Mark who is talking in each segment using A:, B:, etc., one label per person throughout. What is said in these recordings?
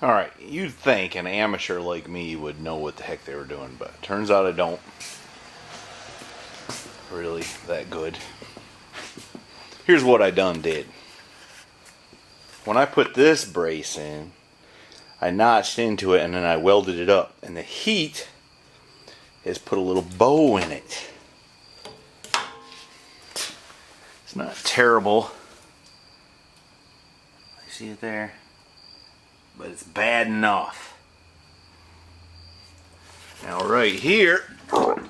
A: Alright, you'd think an amateur like me would know what the heck they were doing, but turns out I don't. Really that good. Here's what I done did. When I put this brace in, I notched into it and then I welded it up. And the heat has put a little bow in it. It's not terrible. You see it there? But it's bad enough. Now right here, on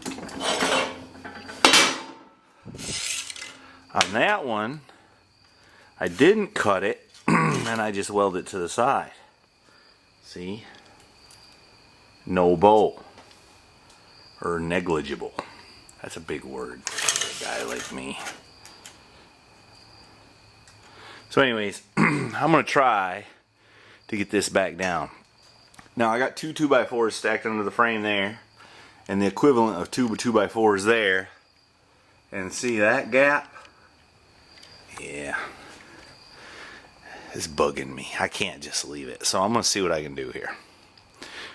A: that one, I didn't cut it and I just welded it to the side. See? No bow. Or negligible. That's a big word for a guy like me. So anyways, I'm going to try to get this back down. Now I got two 2x4s stacked under the frame there, and the equivalent of two 2x4s there. And see that gap? Yeah. It's bugging me. I can't just leave it. So I'm going to see what I can do here.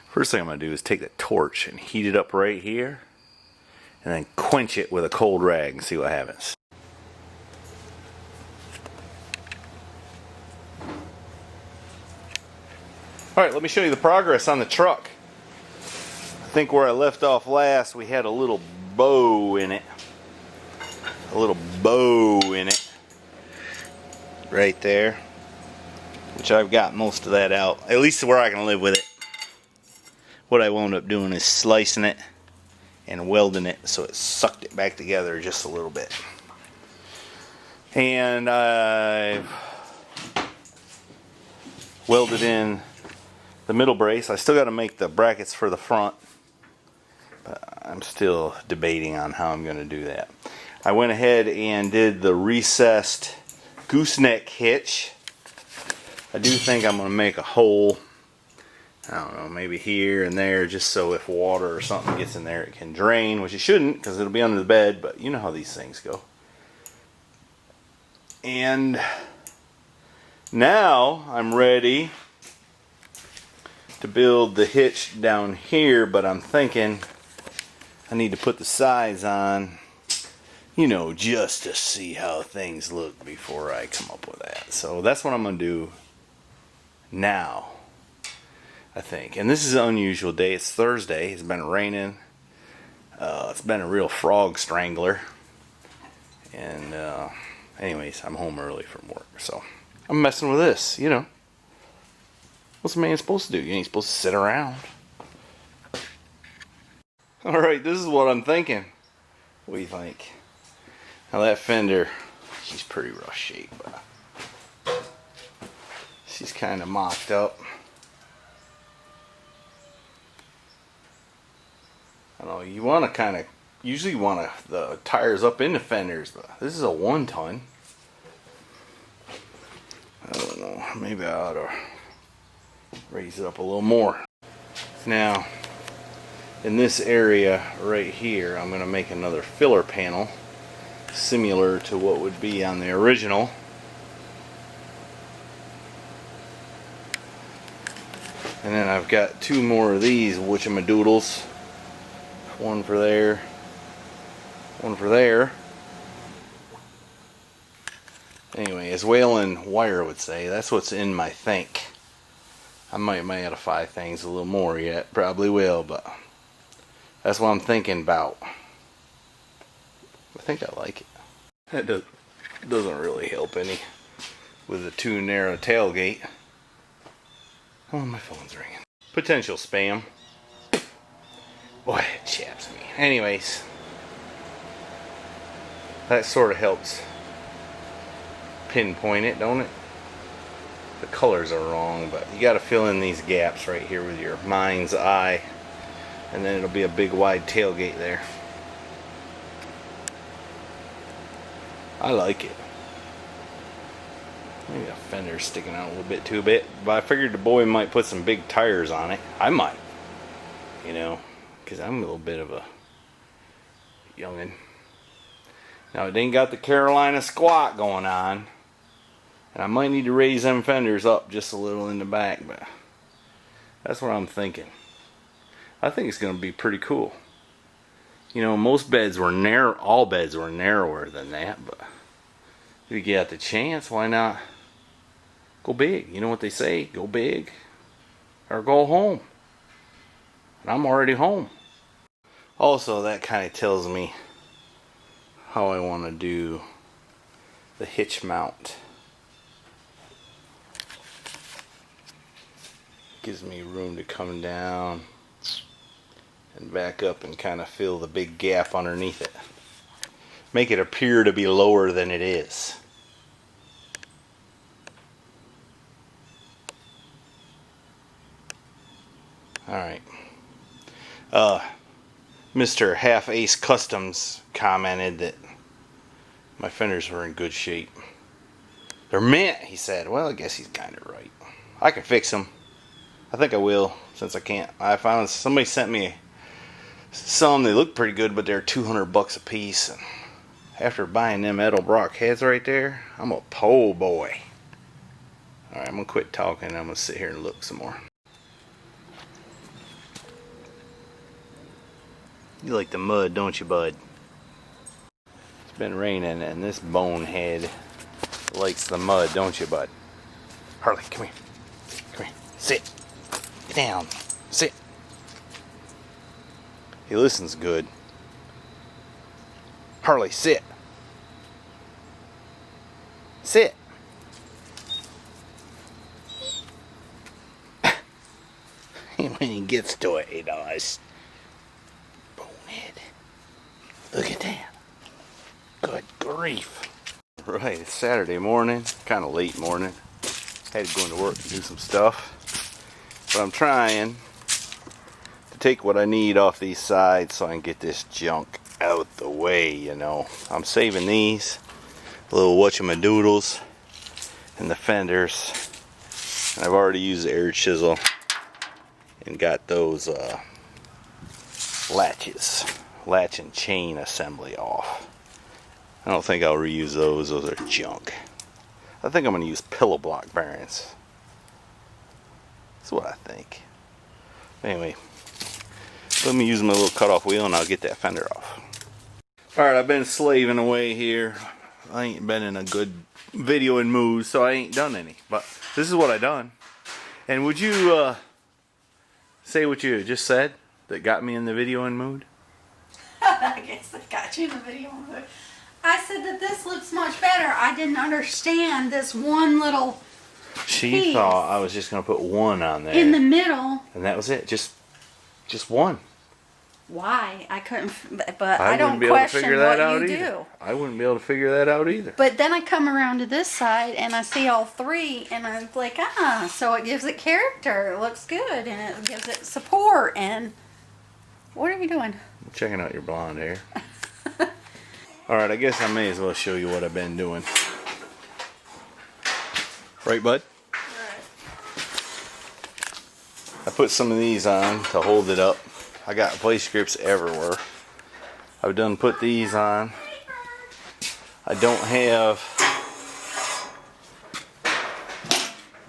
A: First thing I'm going to do is take the torch and heat it up right here, and then quench it with a cold rag and see what happens. Alright, let me show you the progress on the truck. I think where I left off last, we had a little bow in it. A little bow in it. Right there. Which I've got most of that out. At least where I can live with it. What I wound up doing is slicing it and welding it so it sucked it back together just a little bit. And I've welded in the middle brace. I still got to make the brackets for the front, but I'm still debating on how I'm going to do that. I went ahead and did the recessed gooseneck hitch. I do think I'm going to make a hole, I don't know, maybe here and there, just so if water or something gets in there it can drain, which it shouldn't because it'll be under the bed, but you know how these things go. And now I'm ready to build the hitch down here, but I'm thinking I need to put the sides on, you know, just to see how things look before I come up with that. So that's what I'm going to do now, I think. And this is an unusual day. It's Thursday. It's been raining. It's been a real frog strangler. And anyways, I'm home early from work, so I'm messing with this, you know. What's a man supposed to do? You ain't supposed to sit around. Alright, this is what I'm thinking. What do you think? Now that Fender, she's pretty rough shape. She's kind of mocked up. I don't know, you want to kind of, usually want the tires up into Fenders, but this is a 1-ton. I don't know, maybe I ought to raise it up a little more. Now, in this area right here, I'm going to make another filler panel similar to what would be on the original. And then I've got two more of these whatchamadoodles. One for there, one for there. Anyway, as Whalen Wire would say, that's what's in my think. I might modify things a little more yet, probably will, but that's what I'm thinking about. I think I like it. That doesn't really help any with the too narrow tailgate. Oh, my phone's ringing. Potential spam. Boy, it chaps me. Anyways, that sort of helps pinpoint it, don't it? The colors are wrong, but you got to fill in these gaps right here with your mind's eye, and then it'll be a big wide tailgate there. I like it. Maybe a fender's sticking out a little bit too bit, but I figured the boy might put some big tires on it. I might, you know, because I'm a little bit of a youngin'. Now it ain't got the Carolina squat going on, and I might need to raise them fenders up just a little in the back, but That's what I'm thinking. I think it's going to be pretty cool. You know, most beds were narrow, all beds were narrower than that, but if you get the chance, why not go big? You know what they say, go big or go home. And I'm already home. Also, that kind of tells me how I want to do the hitch mount. Gives me room to come down and back up and kind of fill the big gap underneath it. Make it appear to be lower than it is. Alright. Mr. Half Ace Customs commented that my fenders were in good shape. They're mint, he said. Well, I guess he's kind of right. I can fix them. I think I will, since I can't. I found somebody sent me some. They look pretty good, but they're $200 a piece. And after buying them Edelbrock heads right there, I'm a po' boy. Alright, I'm going to quit talking. I'm going to sit here and look some more. You like the mud, don't you, bud? It's been raining, and this bonehead likes the mud, don't you, bud? Harley, come here. Come here. Sit. Get down. Sit. He listens good. Harley, sit. Sit. When he gets to it, he does. Bonehead. Look at that. Good grief. Right, it's Saturday morning. Kind of late morning. Had to go into work and do some stuff. But I'm trying to take what I need off these sides so I can get this junk out the way, you know. I'm saving these little whatchamadoodles and the fenders. And I've already used the air chisel and got those latch and chain assembly off. I don't think I'll reuse those. Those are junk. I think I'm going to use pillow block bearings. That's what I think. Anyway, let me use my little cutoff wheel and I'll get that fender off. Alright, I've been slaving away here. I ain't been in a good videoing mood, so I ain't done any. But this is what I done. And would you say what you just said that got me in the videoing mood?
B: I guess I got you in the video mood. I said that this looks much better. I didn't understand this one little
A: She
B: piece
A: thought I was just going to put one on there.
B: in the middle.
A: And that was it. Just one.
B: Why? I couldn't, but
A: I
B: I don't
A: wouldn't be able to
B: question
A: figure that
B: what
A: out
B: you
A: either.
B: do.
A: I wouldn't be able to figure that out either.
B: But then I come around to this side and I see all three and I'm like, so it gives it character. It looks good and it gives it support. And what are you doing?
A: I'm checking out your blonde hair. Alright, I guess I may as well show you what I've been doing. Right, bud?
B: Right.
A: I put some of these on to hold it up. I got vice grips everywhere. I've done put these on. I don't have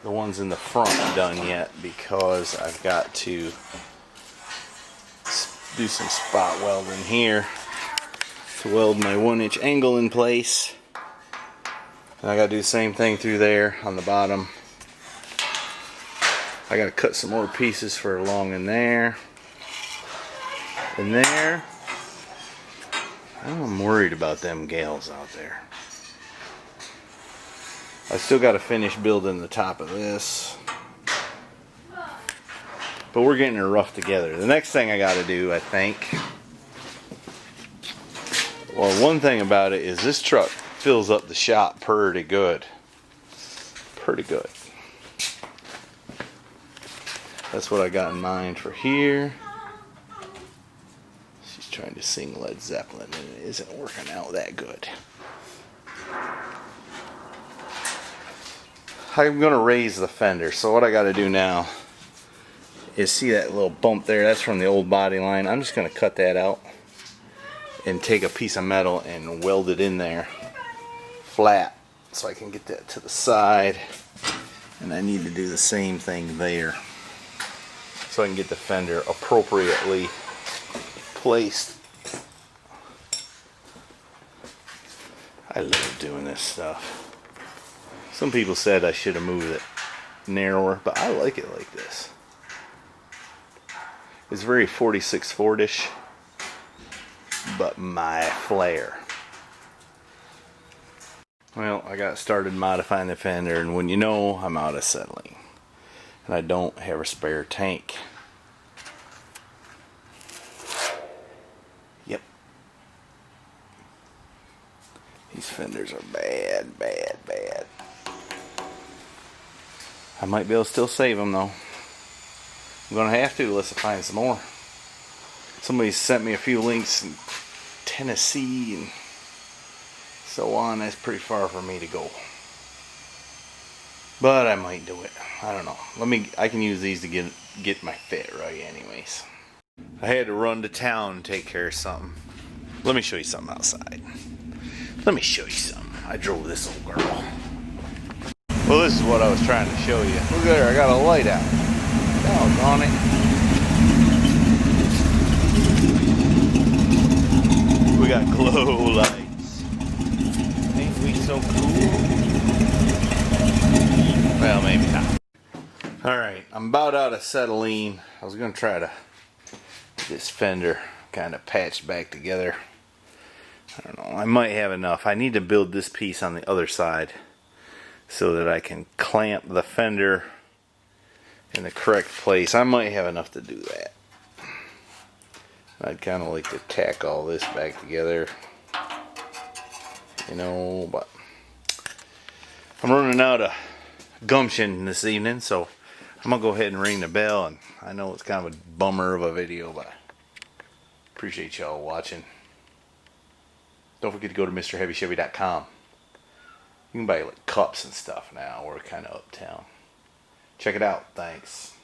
A: the ones in the front done yet because I've got to do some spot welding here to weld my 1-inch angle in place. And I gotta do the same thing through there on the bottom. I gotta cut some more pieces for along in there. And there. I'm worried about them gals out there. I still gotta finish building the top of this. But we're getting it rough together. The next thing I gotta do, I think. Well, one thing about it is this truck fills up the shop pretty good. Pretty good. That's what I got in mind for here. She's trying to sing Led Zeppelin and it isn't working out that good. I'm going to raise the fender. So what I got to do now is see that little bump there. That's from the old body line. I'm just going to cut that out and take a piece of metal and weld it in there flat so I can get that to the side. And I need to do the same thing there. so I can get the fender appropriately placed. I love doing this stuff. Some people said I should have moved it narrower, but I like it like this. It's very 46 Fordish, but my flair. Well, I got started modifying the fender, and when you know, I'm out of settling. And I don't have a spare tank. Yep. These fenders are bad, bad, bad. I might be able to still save them though. I'm gonna have to unless I find some more. Somebody sent me a few links in Tennessee and so on. That's pretty far for me to go. But I might do it. I don't know. I can use these to get my fit right anyways. I had to run to town and take care of something. Let me show you something outside. Let me show you something. I drove this old girl. Well, this is what I was trying to show you. Look there, I got a light out. Doggone it. We got glow lights. Ain't we so cool? Well, maybe not. Alright, I'm about out of acetylene. I was going to try to get this fender kind of patched back together. I don't know, I might have enough. I need to build this piece on the other side so that I can clamp the fender in the correct place. I might have enough to do that. I'd kind of like to tack all this back together, you know, but I'm running out of gumption this evening, so I'm gonna go ahead and ring the bell. And I know it's kind of a bummer of a video, but appreciate y'all watching. Don't forget to go to MrHeavyChevy.com. You can buy like cups and stuff now. We're kind of uptown. Check it out. Thanks.